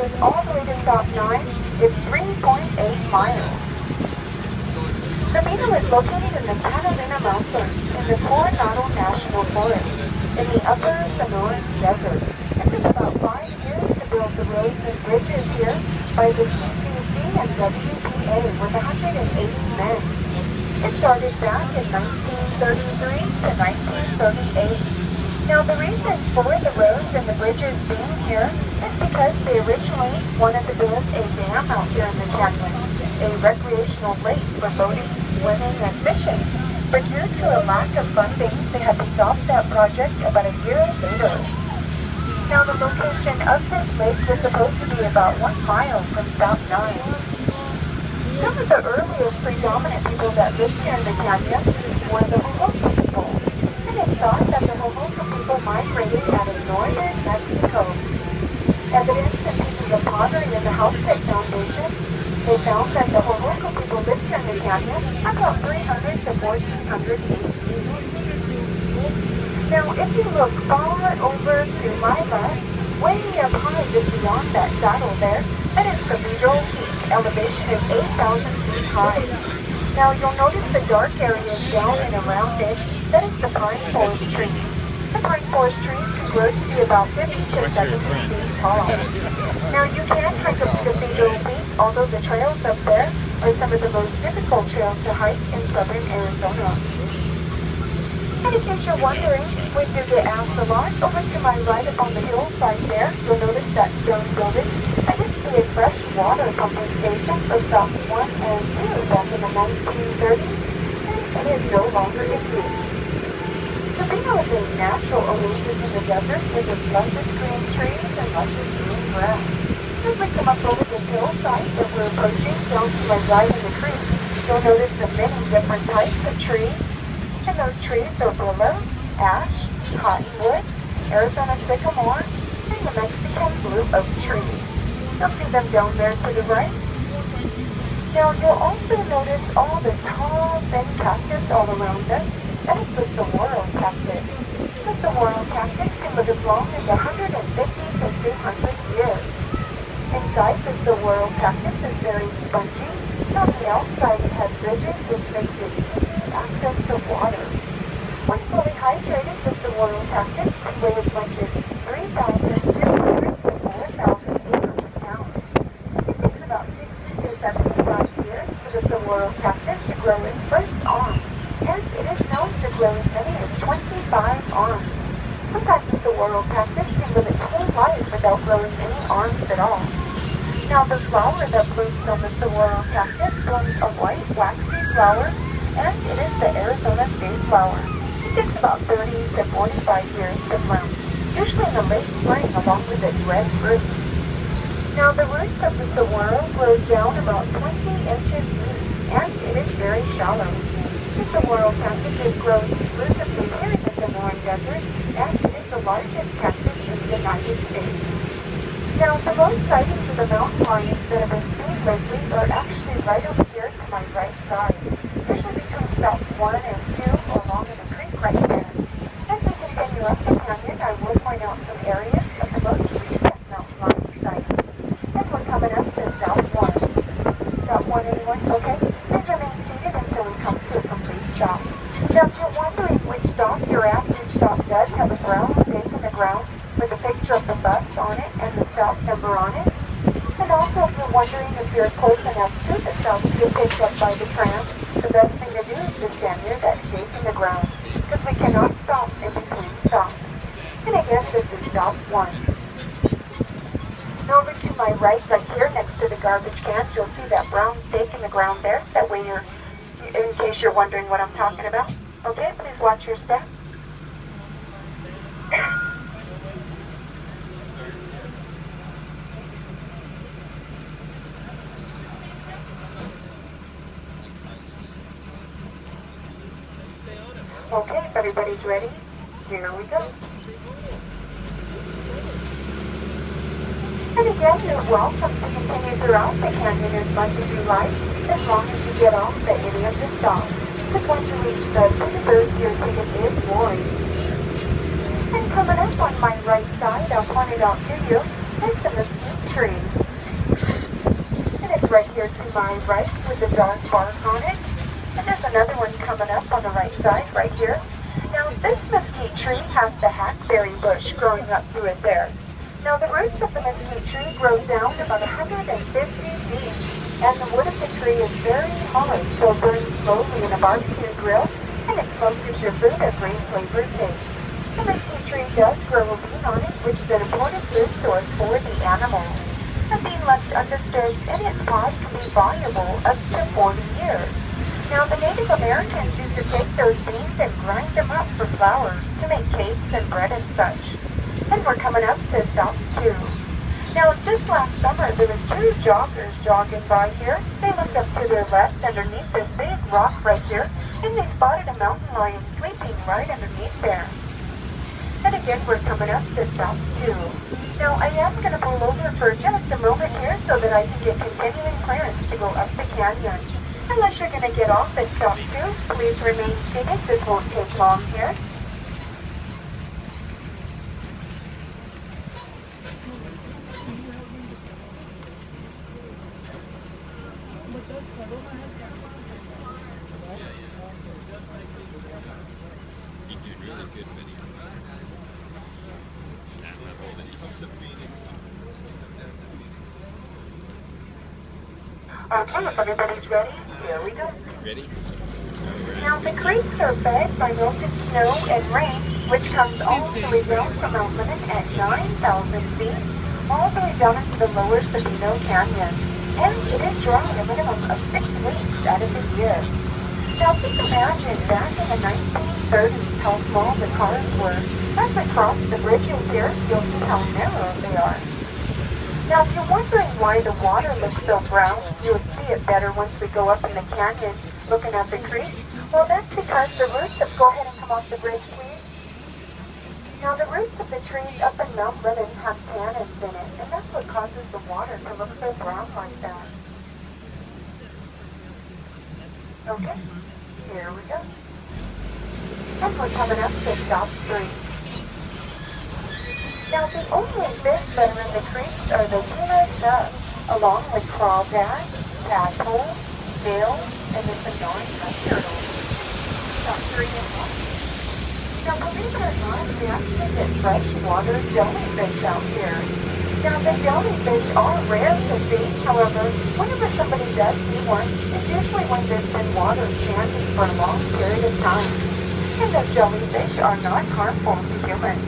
Route all the way to stop 9, it's 3.8 miles. Sabino is located in the Catalina Mountains in the Coronado National Forest in the upper Sonoran Desert. It took about 5 years to build the roads and bridges here by the CCC and WPA with 180 men. It started back in 1933 to 1938. Now the reasons for the roads and the bridges being here is because they originally wanted to build a dam out here in the canyon, a recreational lake for boating, swimming, and fishing. But due to a lack of funding, they had to stop that project about a year later. Now the location of this lake was supposed to be about 1 mile from stop 9. Some of the earliest predominant people that lived here in the canyon were the Homoka people. And it's thought that the Homoka people migrated out of northern Mexico. Evidence and pieces of pottery in the house type foundations, they found that the Homoka people lived here in the canyon about 300 to 1400 AD. Now if you look far over to my left, way up high just beyond that saddle there, that is Cathedral Peak. Elevation is 8,000 feet high. Now you'll notice the dark areas down and around it. That is the pine forest trees. The pine forest trees can grow to be about 50 to 70 feet tall. Now you can hike up to Cathedral Peak, although the trails up there are some of the most difficult trails to hike in southern Arizona. And in case you're wondering, we do get asked a lot. Over to my right up on the hillside there, you'll notice that stone building. That used to be a fresh water pumping station for stops 1 and 2 back in the 1930s, and it is no longer in use. Sabino is a natural oasis in the desert with its luscious green trees and luscious green grass. As we come up over this hillside that we're approaching down to my right in the creek, you'll notice the many different types of trees. And those trees are willow, ash, cottonwood, Arizona sycamore, and the Mexican blue oak trees. You'll see them down there to the right. Now you'll also notice all the tall, thin cactus all around us. That is the saguaro cactus. The saguaro cactus can live as long as 150 to 200 years. Inside the saguaro cactus is very spongy. On the outside it has ridges which makes it easy access to water. When fully hydrated, the saguaro cactus can weigh as much as 3,200 to 4,200 pounds. It takes about 60 to 75 years for the saguaro cactus to grow its first arm, and it is known to grow as many as 25 arms. Sometimes the saguaro cactus can live its whole life without growing any arms at all. Now the flower that blooms on the saguaro cactus forms a white waxy flower, and it is the Arizona state flower. It takes about 30 to 45 years to bloom, usually in the late spring along with its red fruit. Now the roots of the saguaro grows down about 20 inches deep, and it is very shallow. The saguaro cactus is grown exclusively here in the Sonoran Desert, and it is the largest cactus in the United States. Now the most sightings of the mountain lions that have been seen lately are actually right over here to my right side, usually between stops 1 and 2 along in the creek right there. As we continue up the canyon, I will point out some areas of the most recent mountain lion sightings. And we're coming up to stop 1. Stop 1, anyone? Okay. Please remain seated until we come to a complete stop. Now if you're wondering which stop you're at, each stop does have a brown stake in the ground with a picture of the bus on it and the stop number on it. And also if you're wondering if you're close enough to the stop to get picked up by the tram, the best thing to do is just stand near that stake in the ground, because we cannot stop in between stops. And again, this is stop 1. And over to my right here next to the garbage cans, you'll see that brown stake in the ground there. That way you're, in case you're wondering what I'm talking about. Okay, please watch your step. Okay, if everybody's ready, here we go. And again, you're welcome to continue throughout the canyon as much as you like, as long as you get off at any of the stops. Because once you reach the ticket booth, your ticket is void. And coming up on my right side, I'll point it out to you, is the mesquite tree. And it's right here to my right with the dark bark on it. And there's another one coming up on the right side right here. Now this mesquite tree has the hackberry bush growing up through it there. Now the roots of the mesquite tree grow down about 150 feet, and the wood of the tree is very hard, so it burns slowly in a barbecue grill, and it smokes gives your food a great flavor taste. The mesquite tree does grow a bean on it, which is an important food source for the animals. A bean left undisturbed in its pod can be viable up to 40 years. Now the Native Americans used to take those beans and grind them up for flour to make cakes and bread and such. And we're coming up to stop 2. Now just last summer there was 2 joggers jogging by here. They looked up to their left underneath this big rock right here, and they spotted a mountain lion sleeping right underneath there. And again, we're coming up to stop 2. Now, I am going to pull over for just a moment here so that I can get continuing clearance to go up the canyon. Unless you're going to get off at stop 2, please remain seated. This won't take long here. Okay, if everybody's ready, here we go. Ready? Now the creeks are fed by melted snow and rain, which comes all the way down from Mount Lemmon at 9,000 feet, all the way down into the lower Sabino Canyon. And it is dry a minimum of 6 weeks out of the year. Now just imagine back in the 1930s how small the cars were. As we cross the bridges here, you'll see how narrow they are. Now, if you're wondering why the water looks so brown, you would see it better once we go up in the canyon looking at the creek. Well, that's because the roots of, go ahead and come off the bridge, please. Now, the roots of the trees up in Mount Lemmon have tannins in it, and that's what causes the water to look so brown like that. Okay, here we go. And we're coming up to stop 3. Now, the only fish that are in the creeks are the Gila chub, along with crawdads, tadpoles, snails, and then some non-cut turtles. About 3 and 1. Now, believe it or not, we actually get freshwater jellyfish out here. Now, the jellyfish are rare to see. However, whenever somebody does see one, it's usually when there's been water standing for a long period of time. And those jellyfish are not harmful to humans.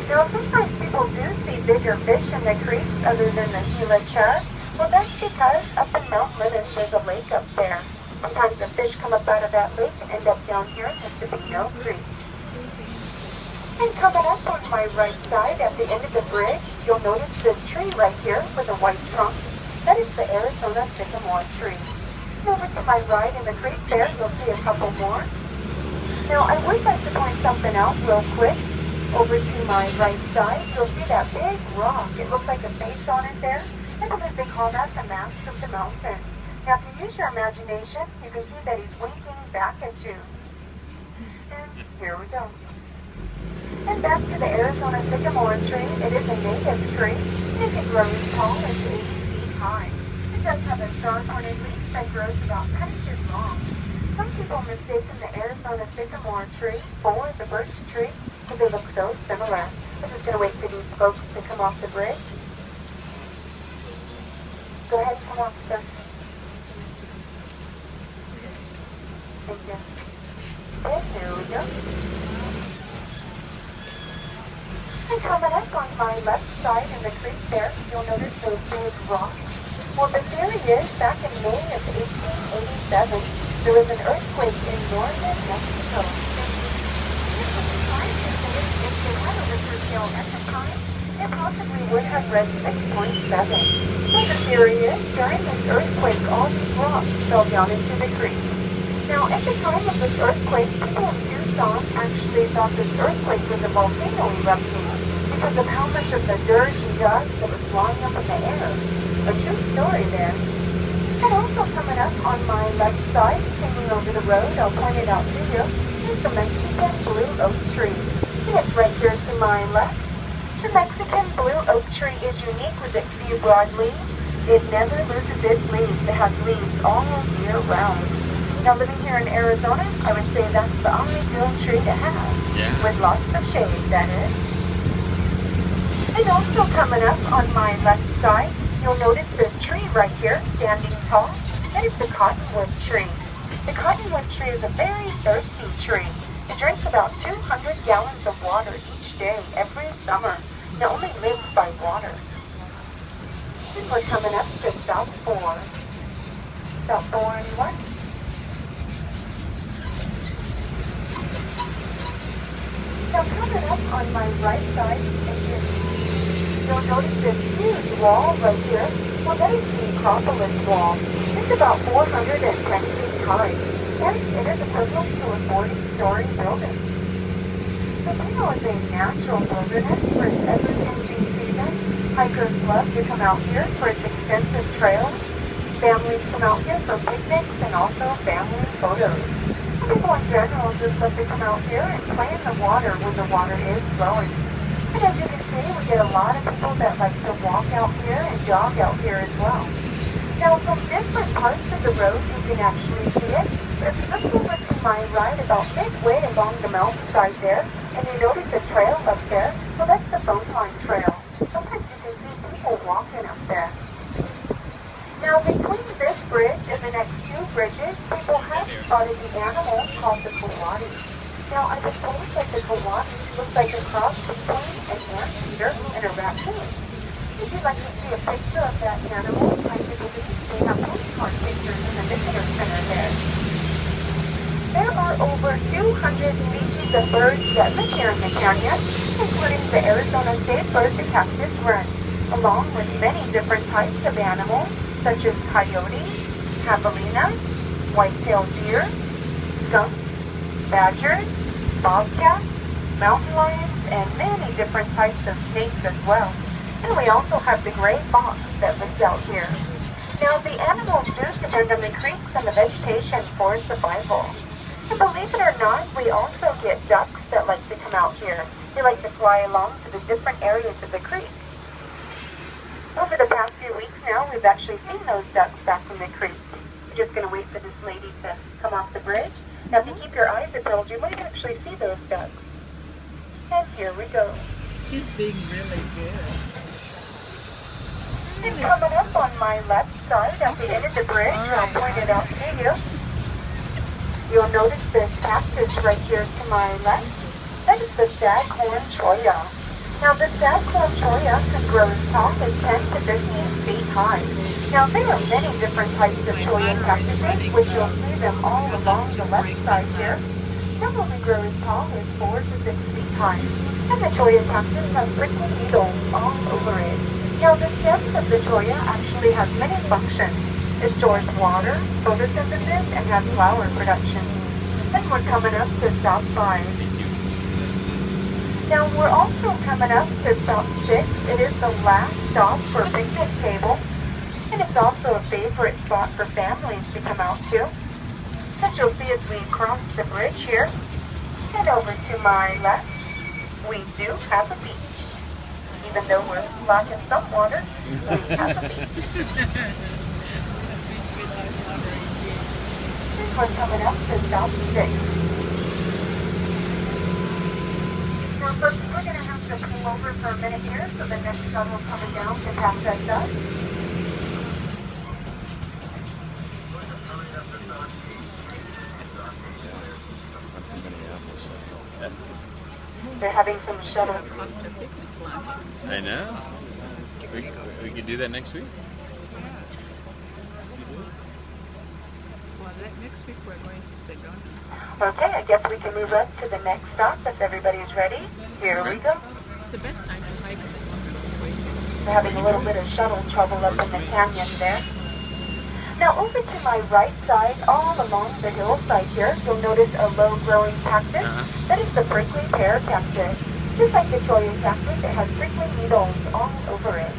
Now, sometimes people do see bigger fish in the creeks other than the Gila chub. Well, that's because up in Mount Lemmon, there's a lake up there. Sometimes the fish come up out of that lake and end up down here in the Sabino Creek. And coming up on my right side at the end of the bridge, you'll notice this tree right here with a white trunk. That is the Arizona sycamore tree. And over to my right in the creek there, you'll see a couple more. Now, I would like to point something out real quick. Over to my right side, you'll see that big rock. It looks like a face on it there. I believe they call that the mask of the mountain. Now, if you use your imagination, you can see that he's winking back at you. And here we go. And back to the Arizona sycamore tree. It is a native tree. It can grow as tall as 80 feet high. It does have a star-pointed leaf that grows about 10 inches long. Some people mistake the Arizona sycamore tree for the birch tree because they look so similar. I'm just going to wait for these folks to come off the bridge. Go ahead and come off, sir. Thank you. And here we go. And coming up on my left side in the creek there, you'll notice those big rocks. Well, the theory is back in May of 1887, there was an earthquake in northern Mexico. If they had a Richter scale at the time, it possibly would have read 6.7. So the theory is, during this earthquake, all these rocks fell down into the creek. Now, at the time of this earthquake, people in Tucson actually thought this earthquake was a volcano erupting because of how much of the dirt and dust that was flying up in the air. A true story there. And also coming up on my left side, hanging over the road, I'll point it out to you, is the Mexican blue oak tree. And it's right here to my left. The Mexican blue oak tree is unique with its few broad leaves. It never loses its leaves. It has leaves all year round. Now living here in Arizona, I would say that's the ideal tree to have. Yeah. With lots of shade, that is. And also coming up on my left side, you'll notice this tree right here standing tall. That is the cottonwood tree. The cottonwood tree is a very thirsty tree. It drinks about 200 gallons of water each day, every summer. It only lives by water. And we're coming up to stop 4. Stop 4 and what? Now coming up on my right side, you'll notice this huge wall right here. Well, that is the Acropolis wall. It's about 410 feet high, and it is equivalent to a 40-story building. Sabino is a natural wilderness for its ever-changing seasons. Hikers love to come out here for its extensive trails. Families come out here for picnics and also family photos. People in general just love to come out here and play in the water when the water is flowing. And as you can see, we get a lot of people that like to walk out here and jog out here as well. Now, from different parts of the road, you can actually see it. But if you look over to my right, about midway along the mountainside there, and you notice a trail up there, well, that's the phone line trail. Sometimes you can see people walking up there. Now, between this bridge and the next 2 bridges, people have spotted the animal called the coati. Now, I've been told that the coati looks like a cross between an anteater and a raccoon. If you'd like to see a picture of that animal, I do believe they have postcard pictures in the visitor center there. There are over 200 species of birds that live here in the canyon, including the Arizona state bird, the cactus wren, along with many different types of animals, such as coyotes, javelinas, white-tailed deer, skunks, badgers, bobcats, mountain lions, and many different types of snakes as well. And we also have the gray fox that lives out here. Now, the animals do depend on the creeks and the vegetation for survival. And believe it or not, we also get ducks that like to come out here. They like to fly along to the different areas of the creek. Over the past few weeks now, we've actually seen those ducks back from the creek. We're just going to wait for this lady to come off the bridge. Now, if you keep your eyes peeled, you might actually see those ducks. And here we go. He's being really good. And coming up on my left side at the end of the bridge, I'll point it out to you. You'll notice this cactus right here to my left. That is the staghorn cholla. Now, the staghorn cholla can grow as tall as 10 to 15 feet high. Now, there are many different types of cholla cactuses, which you'll see them all along the left side here. Some will grow as tall as 4 to 6 feet high. And the cholla cactus has prickly needles all over it. Now, the stems of the cholla actually has many functions. It stores water, photosynthesis, and has flower production. Then we're coming up to stop 5. Now, we're also coming up to stop 6. It is the last stop for a picnic table. And it's also a favorite spot for families to come out to. As you'll see as we cross the bridge here, and over to my left, we do have a beach. Even though we're lacking some water, we have a beach. And we're coming up to stop 6. Now, folks, we're going to have to pull over for a minute here, so the next shuttle coming down can pass us up. They're having some shuttle. I know. We could do that next week. Well, next week we're going to Saguaro. Okay, I guess we can move up to the next stop if everybody's ready. Here we go. It's the best time to hike Saguaro. We're having a little bit of shuttle trouble up in the canyon there. Now over to my right side, all along the hillside here, you'll notice a low-growing cactus. That is the prickly pear cactus. Just like the cholla cactus, it has prickly needles all over it.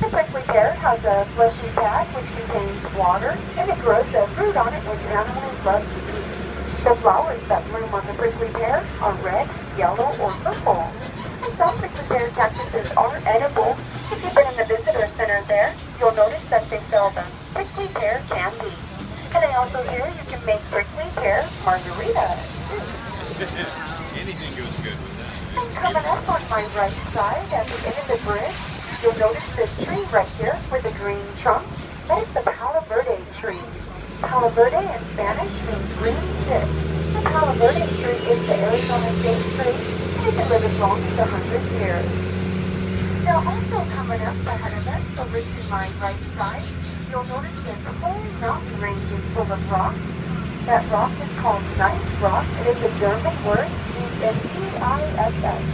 The prickly pear has a fleshy pad which contains water, and it grows a fruit on it which animals love to eat. The flowers that bloom on the prickly pear are red, yellow, or purple. And some prickly pear cactuses are edible. If you've been in the visitor center there, you'll notice that they sell the prickly pear candy. And I also hear you can make prickly pear margaritas too. Anything goes good with that. And coming up on my right side at the end of the bridge, you'll notice this tree right here with a green trunk. That is the Palo Verde tree. Palo Verde in Spanish means green stick. The Palo Verde tree is the Arizona state tree, and it can live as long as 100 years. Now also coming up ahead of us, over to my right side, you'll notice this whole mountain range is full of rocks. That rock is called gneiss rock. It is a German word, G-N-E-I-S-S.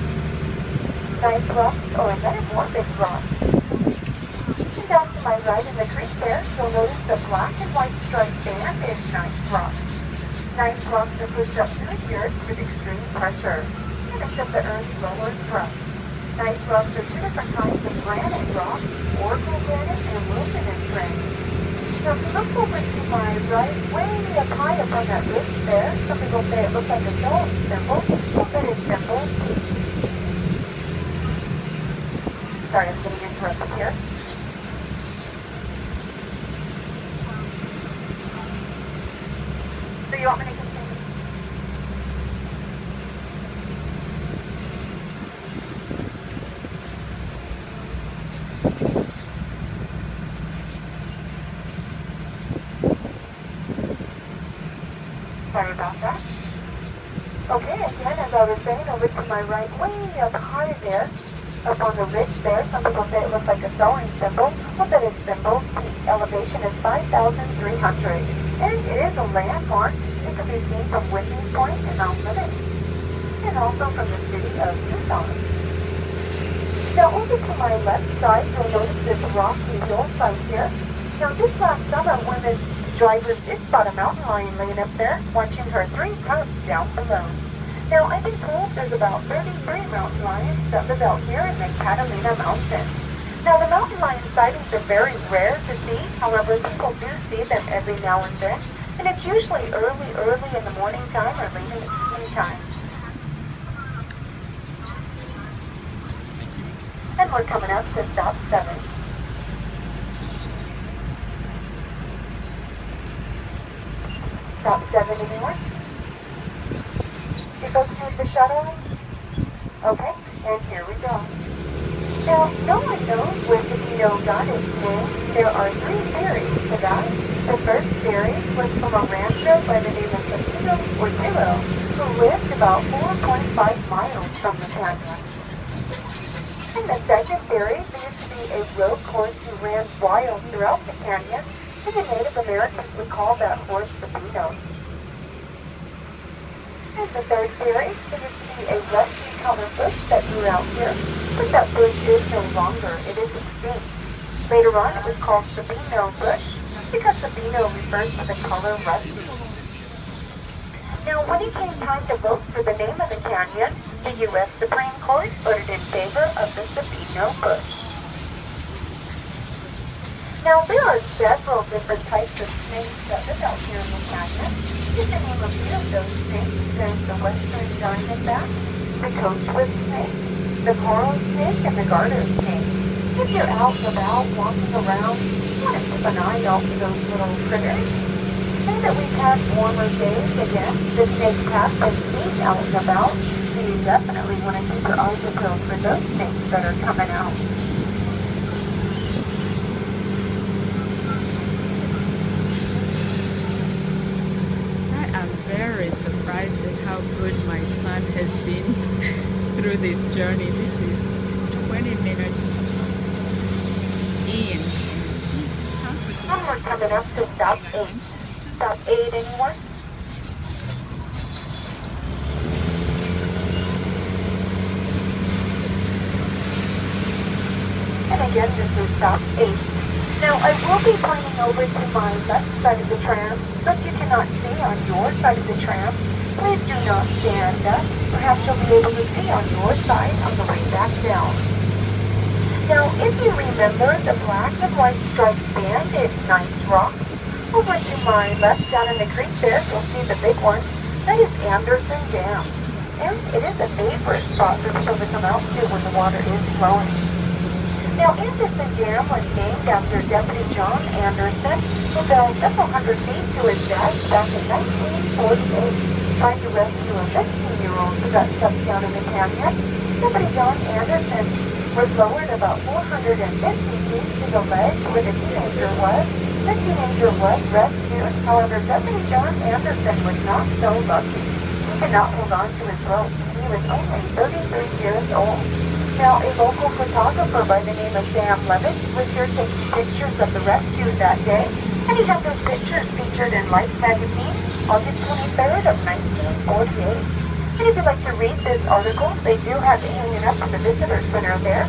Gneiss rocks or a metamorphic rock. And down to my right in the creek there, you'll notice the black and white striped band in gneiss rock. Gneiss rocks are pushed up through the earth with extreme pressure, and except the earth's lower crust. Gneiss rocks are two different kinds of granite rock, Oracle granite and wilderness granite. Now, if you look over to my right, way up high up on that ridge there, some people say it looks like a soul symbol. Well, that is symbol. Sorry, I'm getting interrupted here. So you want me to continue? Sorry about that. Okay, again, as I was saying, over to my right, way up high there, up on the ridge there, some people say it looks like a sewing thimble. Well, that is Thimble's Peak. Elevation is 5,300, and it is a landmark. It can be seen from Whitney's Point and Mount Limit, and also from the city of Tucson. Now, over to my left side, you'll notice this rocky hillside here. Now, just last summer, when the drivers did spot a mountain lion laying up there, watching her 3 cubs down below. Now, I've been told there's about 33 mountain lions that live out here in the Catalina Mountains. Now, the mountain lion sightings are very rare to see. However, people do see them every now and then, and it's usually early in the morning time or late in the evening time. And we're coming up to stop 7. Stop 7 anymore? Do folks need the shuttle? Okay, and here we go. Now, no one knows where Sabino got its name. There are 3 theories to that. The first theory was from a rancher by the name of Sabino who lived about 4.5 miles from the canyon. And the second theory, there used to be a road horse who ran wild throughout the canyon, and the Native Americans would call that horse Sabino. And the third theory, there used to be a rusty colored bush that grew out here, but that bush is no longer. It is extinct. Later on, it was called Sabino Bush because Sabino refers to the color rusty. Now, when it came time to vote for the name of the canyon, the U.S. Supreme Court voted in favor of the Sabino Bush. Now, there are several different types of snakes that live out here in the canyon. Just to name a few of those snakes, there's the western diamondback, the coachwood snake, the coral snake, and the garter snake. If you're out and about, walking around, you want to keep an eye out for those little critters. Now that we've had warmer days again, the snakes have been seen out and about, so you definitely want to keep your eyes peeled for those snakes that are coming out. I'm very surprised at how good my son has been through this journey. This is 20 minutes in. And we're coming up to stop 8. Stop 8, anyone? And again, this is stop 8. Now, I will be pointing over to my left side of the tram, so if you cannot see on your side of the tram, please do not stand up. Perhaps you'll be able to see on your side on the way back down. Now, if you remember the black and white striped band in gneiss rocks, over to my left down in the creek there, you'll see the big one. That is Anderson Dam. and it is a favorite spot for people to come out to when the water is flowing. Now, Anderson Dam was named after Deputy John Anderson, who fell several hundred feet to his death back in 1948, trying to rescue a 15-year-old who got stuck down in the canyon. Deputy John Anderson was lowered about 450 feet to the ledge where the teenager was. The teenager was rescued. However, Deputy John Anderson was not so lucky. He could not hold on to his rope. He was only 33 years old. Now, a local photographer by the name of Sam Levitz was here taking pictures of the rescue that day, and he had those pictures featured in Life magazine, August 23rd of 1948. And if you'd like to read this article, they do have it hanging up in the visitor center there.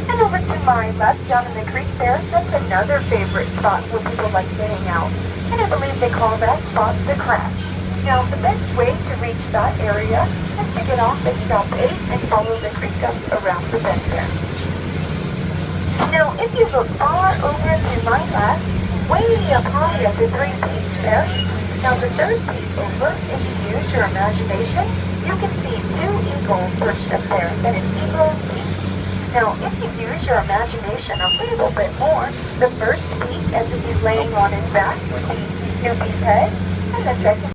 And over to my left, down in the creek there, that's another favorite spot where people like to hang out. And I believe they call that spot the Crack. Now, the best way to reach that area is to get off at stop 8 and follow the creek up around the bend there. Now, if you look far over to my left, way up high at the 3 peaks there, now the 3rd peak over, if you use your imagination, you can see 2 eagles perched up there. That is Eagles Peak. Now, if you use your imagination a little bit more, the 1st peak, as if he's laying on his back, would be Snoopy's head, and the 2nd